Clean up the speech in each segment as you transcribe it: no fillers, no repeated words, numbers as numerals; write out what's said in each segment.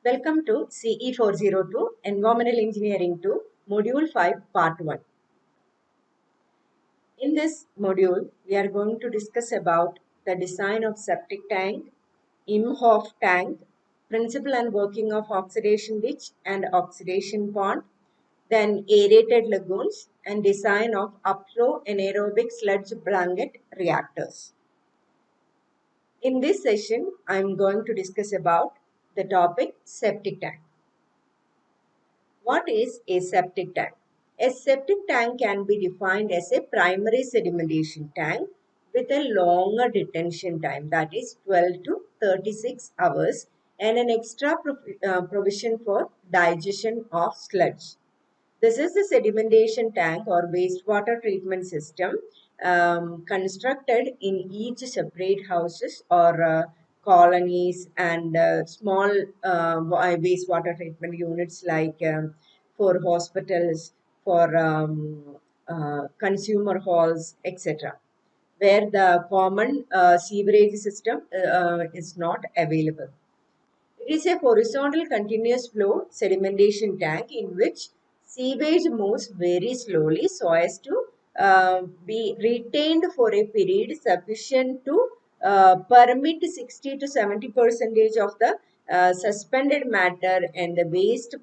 Welcome to CE 402 Environmental Engineering 2 Module 5 Part 1. In this module, we are going to discuss about the design of septic tank, Imhoff tank, principle and working of oxidation ditch and oxidation pond, then aerated lagoons and design of upflow anaerobic sludge blanket reactors. In this session, I am going to discuss about the topic septic tank. What is a septic tank? A septic tank can be defined as a primary sedimentation tank with a longer detention time, that is 12 to 36 hours, and an extra provision for digestion of sludge. This is the sedimentation tank or wastewater treatment system constructed in each separate houses or colonies and small wastewater treatment units like for hospitals, for consumer halls, etc., where the common sewerage system is not available. It is a horizontal continuous flow sedimentation tank in which sewage moves very slowly so as to be retained for a period sufficient to permit 60 to 70% of the suspended matter and the waste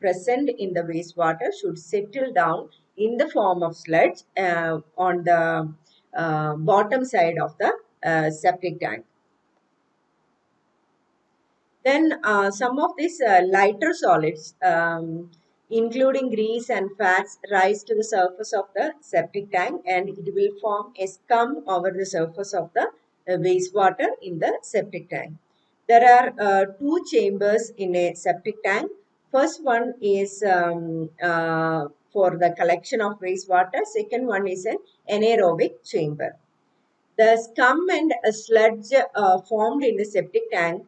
present in the wastewater should settle down in the form of sludge on the bottom side of the septic tank. Then some of these lighter solids, including grease and fats, rise to the surface of the septic tank and it will form a scum over the surface of the wastewater in the septic tank. There are two chambers in a septic tank. First one is for the collection of wastewater. Second one is an anaerobic chamber. The scum and sludge formed in the septic tank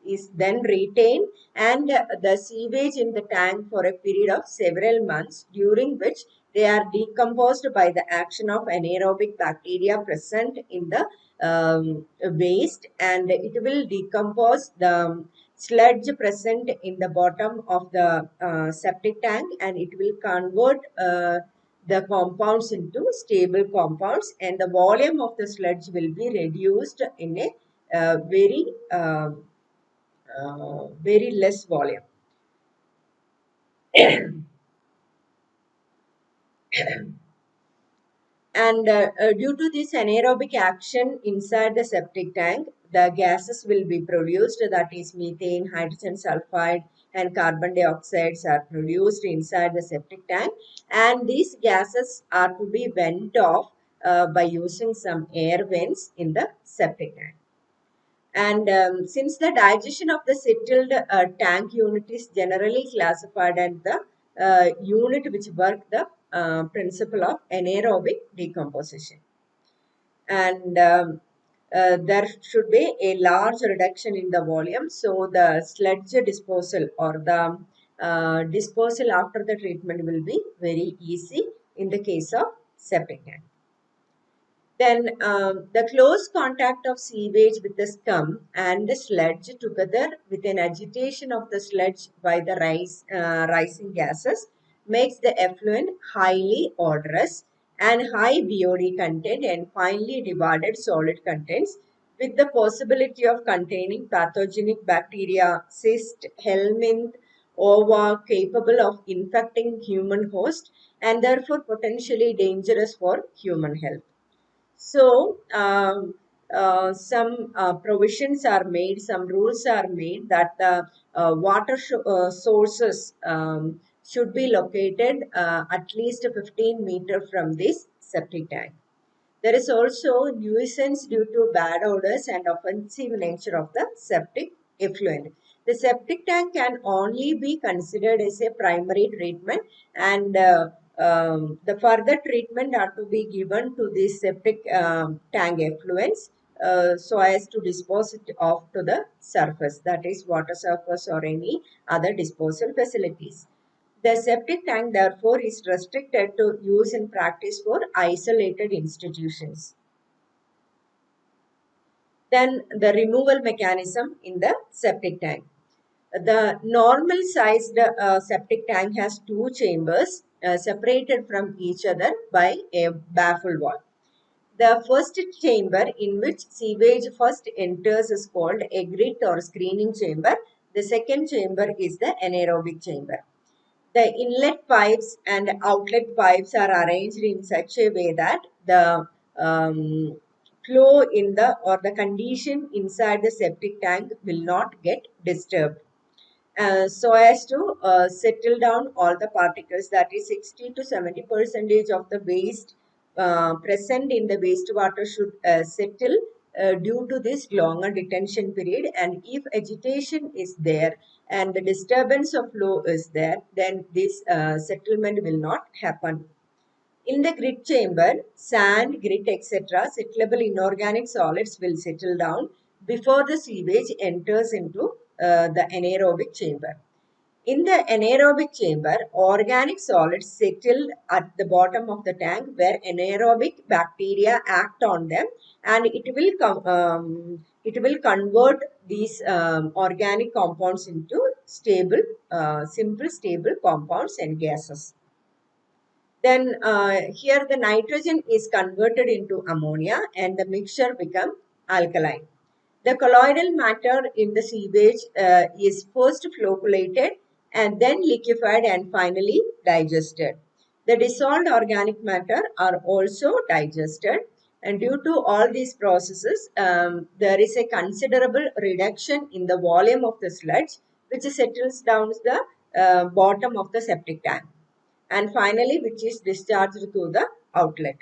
is then retained and the sewage in the tank for a period of several months, during which they are decomposed by the action of anaerobic bacteria present in the waste, and it will decompose the sludge present in the bottom of the septic tank and it will convert the compounds into stable compounds, and the volume of the sludge will be reduced in a very less volume. And due to this anaerobic action inside the septic tank, the gases will be produced, that is methane, hydrogen sulfide and carbon dioxides are produced inside the septic tank, and these gases are to be vent off by using some air vents in the septic tank. And since the digestion of the settled tank unit is generally classified as the unit which work the principle of anaerobic decomposition. And there should be a large reduction in the volume. So the sludge disposal or the disposal after the treatment will be very easy in the case of septic tank. Then the close contact of sewage with the scum and the sludge together with an agitation of the sludge by the rising gases makes the effluent highly odorous and high BOD content and finely divided solid contents, with the possibility of containing pathogenic bacteria, cyst, helminth, ova capable of infecting human host and therefore potentially dangerous for human health. So, some provisions are made, some rules are made that the water sources should be located at least 15 meters from this septic tank. There is also nuisance due to bad odors and offensive nature of the septic effluent. The septic tank can only be considered as a primary treatment, and the further treatment are to be given to the septic tank effluents so as to dispose it off to the surface, that is water surface or any other disposal facilities. The septic tank, therefore, is restricted to use in practice for isolated institutions. Then the removal mechanism in the septic tank. The normal sized septic tank has two chambers separated from each other by a baffle wall. The first chamber in which sewage first enters is called a grit or screening chamber. The second chamber is the anaerobic chamber. The inlet pipes and outlet pipes are arranged in such a way that the flow in the or the condition inside the septic tank will not get disturbed. So as to settle down all the particles, that is 60 to 70 percentage of the waste present in the wastewater should settle due to this longer detention period. And if agitation is there and the disturbance of flow is there, then this settlement will not happen. In the grit chamber, sand, grit, etc., settleable inorganic solids will settle down before the sewage enters into the anaerobic chamber. In the anaerobic chamber, organic solids settle at the bottom of the tank where anaerobic bacteria act on them, and it will convert these organic compounds into stable, simple stable compounds and gases. Then here the nitrogen is converted into ammonia and the mixture becomes alkaline. The colloidal matter in the sewage is first flocculated and then liquefied and finally digested. The dissolved organic matter are also digested, and due to all these processes, there is a considerable reduction in the volume of the sludge which settles down the bottom of the septic tank, and finally which is discharged to the outlet.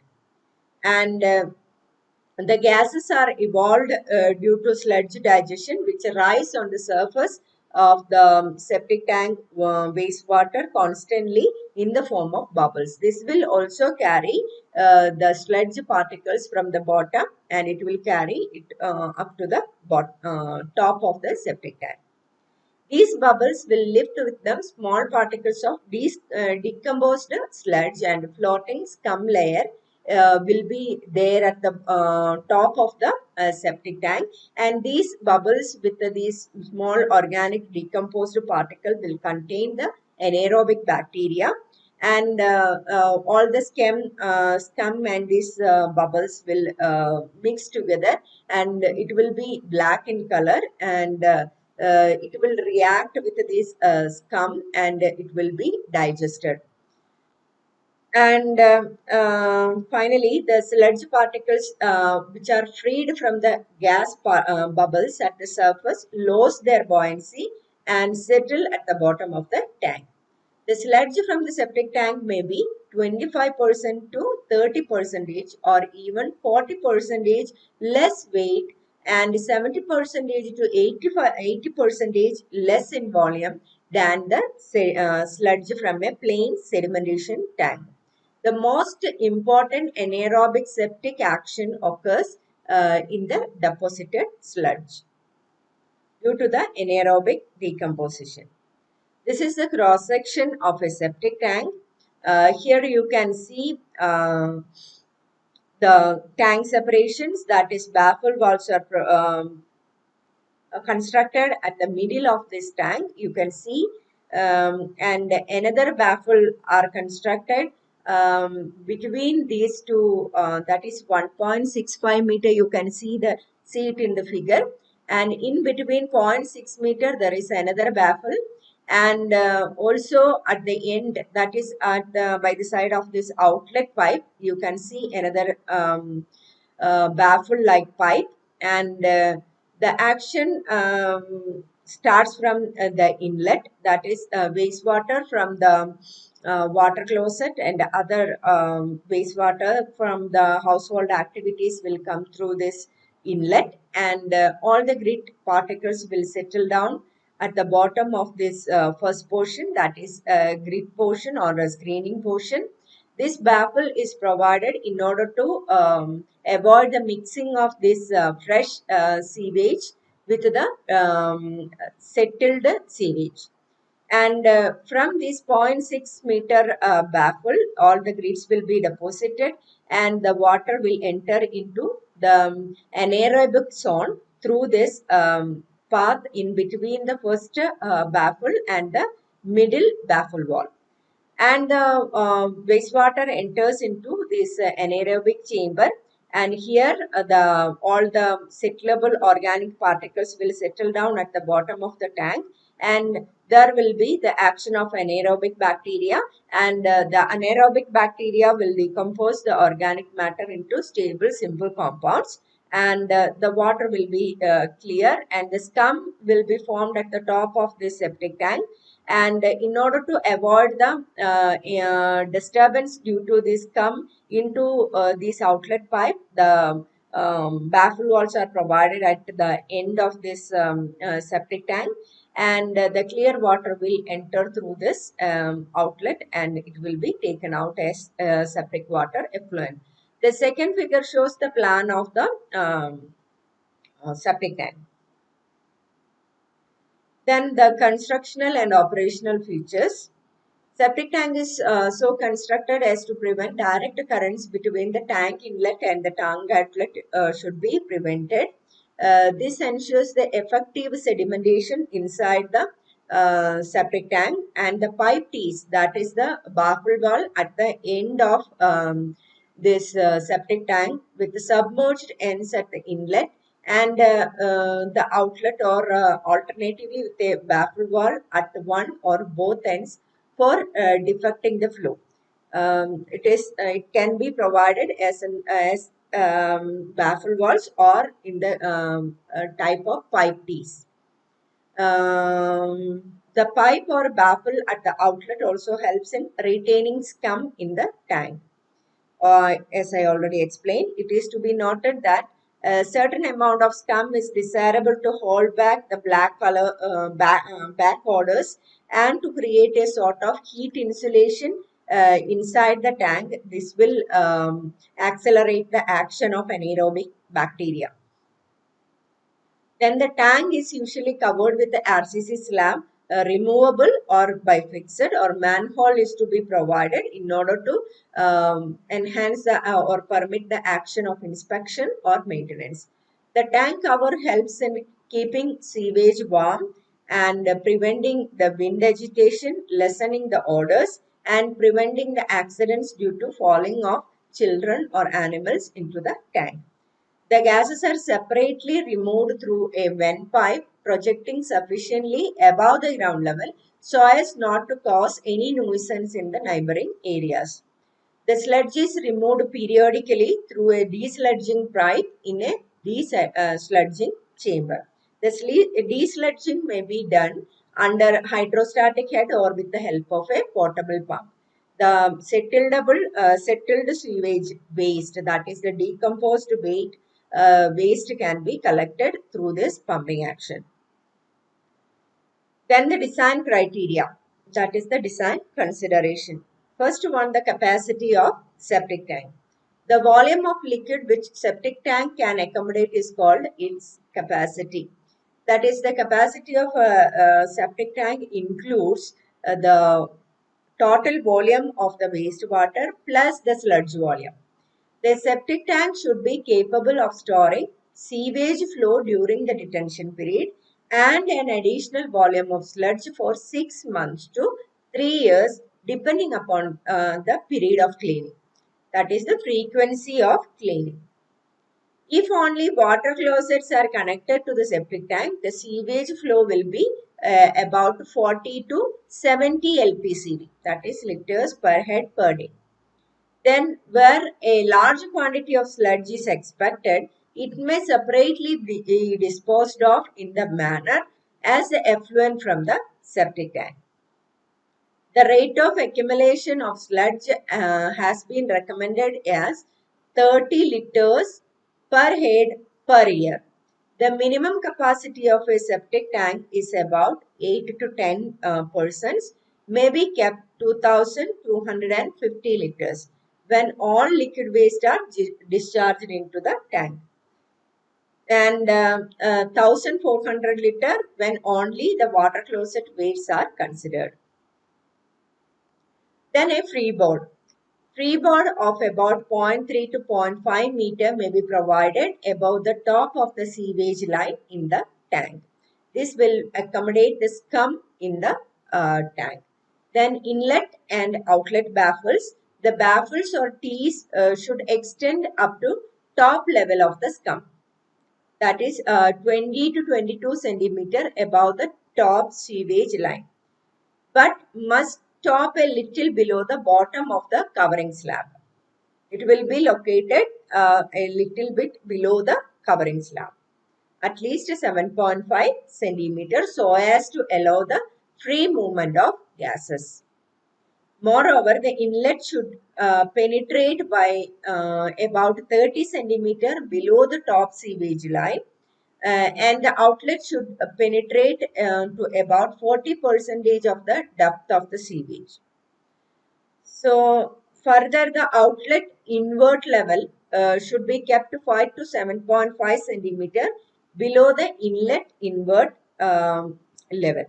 And the gases are evolved due to sludge digestion, which rise on the surface of the septic tank wastewater constantly in the form of bubbles. This will also carry the sludge particles from the bottom, and it will carry it up to the top of the septic tank. These bubbles will lift with them small particles of decomposed sludge, and floating scum layer will be there at the top of the septic tank, and these bubbles with these small organic decomposed particle will contain the anaerobic bacteria, and all the scum and these bubbles will mix together, and it will be black in color, and it will react with this scum and it will be digested. And finally, the sludge particles which are freed from the bubbles at the surface lose their buoyancy and settle at the bottom of the tank. The sludge from the septic tank may be 25% to 30% or even 40% less weight and 70% to 80% less in volume than the sludge from a plain sedimentation tank. The most important anaerobic septic action occurs in the deposited sludge due to the anaerobic decomposition. This is the cross section of a septic tank. Here you can see the tank separations, that is baffle valves are constructed at the middle of this tank. You can see and another baffle are constructed between these two, that is 1.65 meter. You can see it in the figure, and in between 0.6 meter there is another baffle, and also at the end, that is at by the side of this outlet pipe, you can see another baffle like pipe, and the action starts from the inlet, that is wastewater from the water closet and other wastewater from the household activities will come through this inlet, and all the grit particles will settle down at the bottom of this first portion, that is grit portion or a screening portion. This baffle is provided in order to avoid the mixing of this fresh sewage with the settled sewage. And from this 0.6 meter baffle, all the grits will be deposited and the water will enter into the anaerobic zone through this path in between the first baffle and the middle baffle wall. And the wastewater enters into this anaerobic chamber, and here the all the settleable organic particles will settle down at the bottom of the tank, and there will be the action of anaerobic bacteria, and the anaerobic bacteria will decompose the organic matter into stable simple compounds, and the water will be clear, and the scum will be formed at the top of this septic tank. And in order to avoid the disturbance due to this come into this outlet pipe, the baffle walls are provided at the end of this septic tank, and the clear water will enter through this outlet, and it will be taken out as septic water effluent. The second figure shows the plan of the septic tank. Then the constructional and operational features. Septic tank is so constructed as to prevent direct currents between the tank inlet and the tank outlet should be prevented. This ensures the effective sedimentation inside the septic tank, and the pipe tees, that is the baffle wall at the end of this septic tank with the submerged ends at the inlet, and the outlet, or alternatively with a baffle wall at one or both ends for deflecting the flow. It can be provided as baffle walls or in the type of pipe tees. The pipe or baffle at the outlet also helps in retaining scum in the tank. As I already explained, it is to be noted that a certain amount of scum is desirable to hold back the black color back odors and to create a sort of heat insulation inside the tank. This will accelerate the action of anaerobic bacteria. Then the tank is usually covered with the RCC slab, removable or by fixed, or manhole is to be provided in order to enhance the, or permit the action of inspection or maintenance. The tank cover helps in keeping sewage warm and preventing the wind agitation, lessening the odors, and preventing the accidents due to falling of children or animals into the tank. The gases are separately removed through a vent pipe projecting sufficiently above the ground level so as not to cause any nuisance in the neighboring areas. The sludge is removed periodically through a desludging pipe in a desludging chamber. The desludging may be done under hydrostatic head or with the help of a portable pump. The settled sewage waste, that is the decomposed waste, can be collected through this pumping action. Then the design criteria, that is the design consideration. First one, the capacity of septic tank. The volume of liquid which septic tank can accommodate is called its capacity. That is, the capacity of a septic tank includes the total volume of the wastewater plus the sludge volume. The septic tank should be capable of storing sewage flow during the detention period and an additional volume of sludge for 6 months to 3 years depending upon the period of cleaning. That is the frequency of cleaning. If only water closets are connected to the septic tank, the sewage flow will be about 40 to 70 LPCD, that is liters per head per day. Then, where a large quantity of sludge is expected, it may separately be disposed of in the manner as the effluent from the septic tank. The rate of accumulation of sludge has been recommended as 30 liters per head per year. The minimum capacity of a septic tank is about 8 to 10 persons, may be kept 2,250 liters when all liquid waste are discharged into the tank, and 1,400 liter when only the water closet weights are considered. Then a freeboard. Freeboard of about 0.3 to 0.5 meter may be provided above the top of the sewage line in the tank. This will accommodate the scum in the tank. Then inlet and outlet baffles. The baffles or tees should extend up to top level of the scum. That is 20 to 22 centimeter above the top sewage line, but must stop a little below the bottom of the covering slab. It will be located a little bit below the covering slab, at least 7.5 centimeters, so as to allow the free movement of gases. Moreover, the inlet should penetrate by about 30 centimeter below the top sewage line, and the outlet should penetrate to about 40% of the depth of the sewage. So further, the outlet invert level should be kept 5 to 7.5 centimeter below the inlet invert level.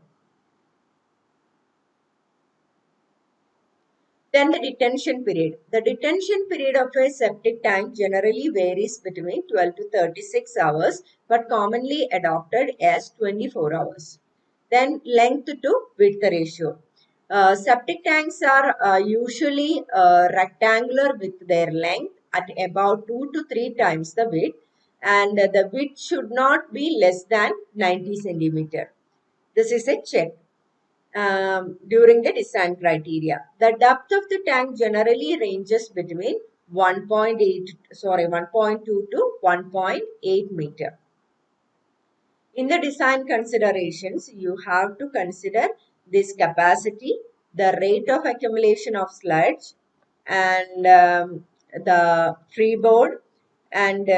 Then the detention period. The detention period of a septic tank generally varies between 12 to 36 hours, but commonly adopted as 24 hours. Then length to width ratio. Septic tanks are usually rectangular with their length at about 2 to 3 times the width, and the width should not be less than 90 centimeter. This is a check during the design criteria. The depth of the tank generally ranges between 1.2 to 1.8 meter. In the design considerations, you have to consider this capacity, the rate of accumulation of sludge, and the freeboard, and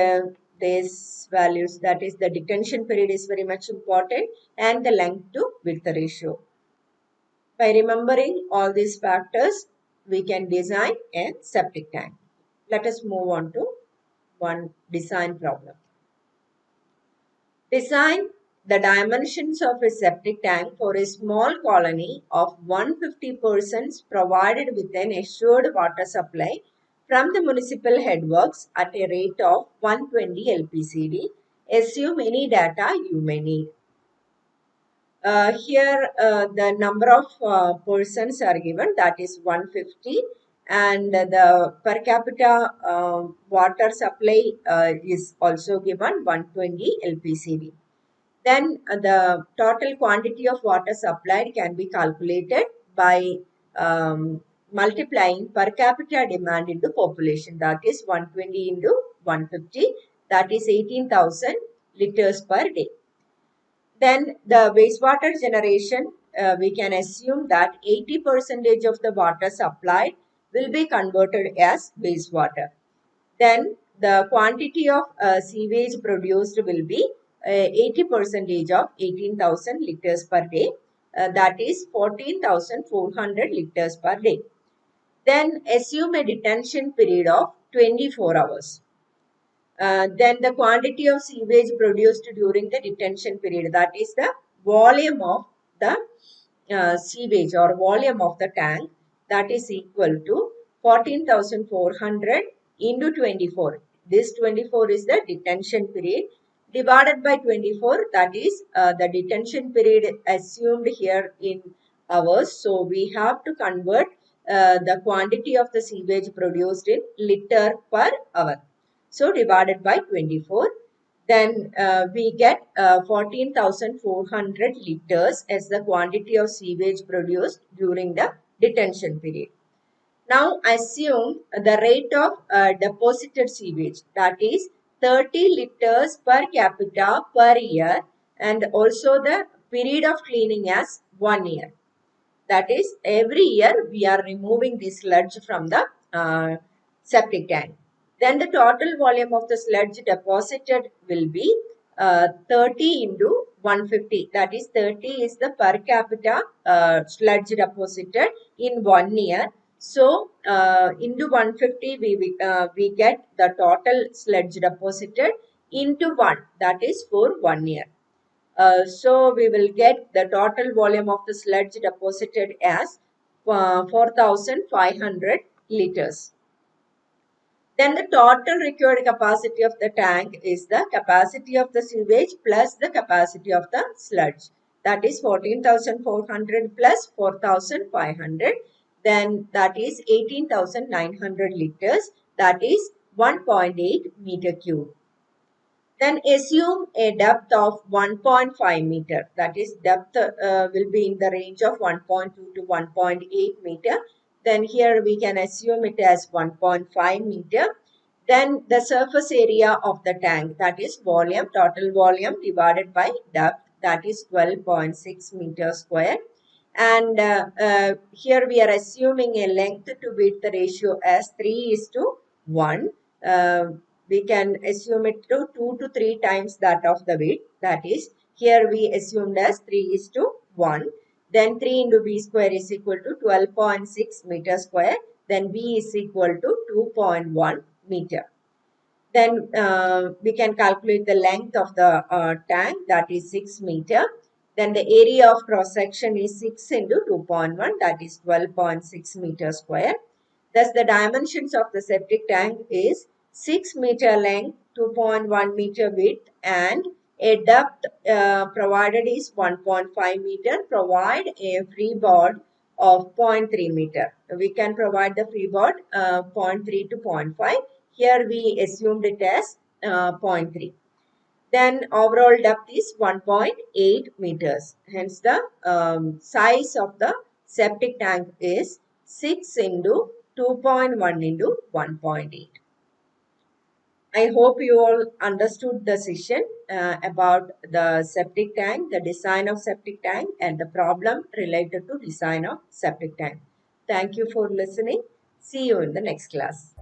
these values, that is the detention period is very much important, and the length to width ratio. By remembering all these factors, we can design a septic tank. Let us move on to one design problem. Design the dimensions of a septic tank for a small colony of 150 persons provided with an assured water supply from the municipal headworks at a rate of 120 LPCD. Assume any data you may need. Here the number of persons are given, that is 150, and the per capita water supply is also given 120 LPCD. Then the total quantity of water supplied can be calculated by multiplying per capita demand into population, that is 120 into 150, that is 18,000 liters per day. Then the wastewater generation, we can assume that 80% of the water supplied will be converted as wastewater. Then the quantity of sewage produced will be 80% of 18,000 liters per day. That is 14,400 liters per day. Then assume a detention period of 24 hours. Then the quantity of sewage produced during the detention period, that is the volume of the sewage or volume of the tank, that is equal to 14,400 into 24. This 24 is the detention period divided by 24, that is the detention period assumed here in hours. So we have to convert the quantity of the sewage produced in liter per hour. So divided by 24, then we get 14,400 liters as the quantity of sewage produced during the detention period. Now assume the rate of deposited sewage, that is 30 liters per capita per year, and also the period of cleaning as 1 year. That is, every year we are removing the sludge from the septic tank. Then the total volume of the sludge deposited will be 30 into 150. That is, 30 is the per capita sludge deposited in 1 year. So, into 150 we get the total sludge deposited into 1. That is for 1 year. So we will get the total volume of the sludge deposited as 4,500 liters. Then the total required capacity of the tank is the capacity of the sewage plus the capacity of the sludge. That is 14,400 plus 4,500. Then that is 18,900 liters. That is 1.8 meter cube. Then assume a depth of 1.5 meter. That is, depth will be in the range of 1.2 to 1.8 meter. Then here we can assume it as 1.5 meter. Then the surface area of the tank, that is volume, total volume divided by depth, that is 12.6 meter square. And here we are assuming a length to width ratio as 3:1. We can assume it to 2 to 3 times that of the width. That is, here we assumed as 3:1. Then 3 into b square is equal to 12.6 meter square. Then b is equal to 2.1 meter. Then we can calculate the length of the tank, that is 6 meter. Then the area of cross section is 6 into 2.1, that is 12.6 meter square. Thus the dimensions of the septic tank is 6 meter length, 2.1 meter width, and a depth provided is 1.5 meter. Provide a freeboard of 0.3 meter. We can provide the freeboard 0.3 to 0.5. Here we assumed it as 0.3. Then overall depth is 1.8 meters. Hence the size of the septic tank is 6 into 2.1 into 1.8. I hope you all understood the session about the septic tank, the design of septic tank, and the problem related to design of septic tank. Thank you for listening. See you in the next class.